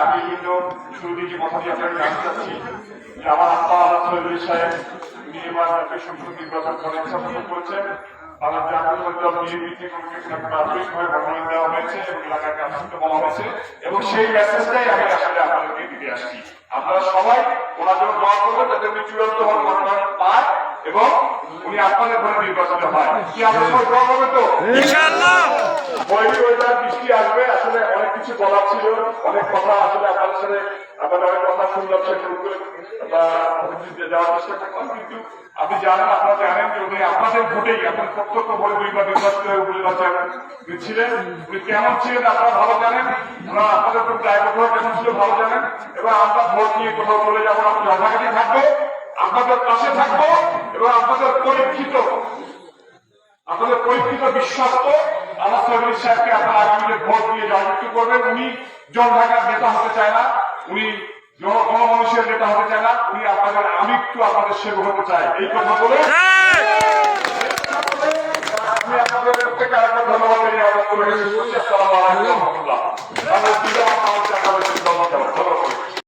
আমি কিন্তু শুরু থেকে কথাটি আপনাকে জানতে চাচ্ছি যে আমার আব্বা সৈয়দ সাহেব উনি এবার সংসদ নির্বাচন করার ইচ্ছা পোষণ করেছেন। আমার জাতীয় দল বিএনপি থেকে প্রাথমিকভাবে মনোনয়ন দেওয়া হয়েছে এবং এলাকাকে আসতে বলা হয়েছে এবং সেই মেসেজটাই আমি আসলে আপনাদেরকে দিতে আসছি। আপনারা সবাই ওনার জন্য দোয়া করবেন যাতে উনি চূড়ান্তভাবে মনোনয়ন পায় এবং উনি আপনাদের ঘরে নির্বাচিত হয়। কি আপনার সবাই দোয়া করবেন তো? ইনশাআল্লাহ। বৈরী ওয়েদার বৃষ্টি আসবে, আসলে অনেক কিছু বলার ছিল, অনেক কথা আসলে আপনাদের সাথে আপনাদের অনেক কথা শুনলাম, সেগুলো যাওয়ার চেষ্টা করলাম, কিন্তু আপনি জানেন, আপনারা জানেন যে উনি আপনাদের ভোটেই আপনার প্রত্যক্ষ ভোটে দুইবার নির্বাচিত হয়ে উপনির্বাচন ছিলেন। উনি কেমন ছিলেন আপনারা ভালো জানেন, ওনারা আপনাদের খুব দায়বদ্ধ কেমন ছিল ভালো জানেন। এবং আমরা ভোট নিয়ে কোথাও চলে যাবো, আমরা যথাযথ থাকবো, আপনাদের পাশে থাকবো এবং আপনাদের পরীক্ষিত বিশ্বস্ত আমার সৈয়দ সাহেবকে আপনারা আগামীতে ভোট দিয়ে জয়যুক্ত করবেন। উনি জনঢাকার নেতা হতে চায় না, উনি গণমানুষের নেতা হতে চায় না, উনি আপনাদের আমৃত্যু আপনাদের সেবক হতে চায়। এই কথা বলে আমি আপনাদের প্রত্যেকে আরেকবার ধন্যবাদ জানিয়ে আমার করে আসসালামু আলাইকুম ওয়া রাহমাতুল্লাহ।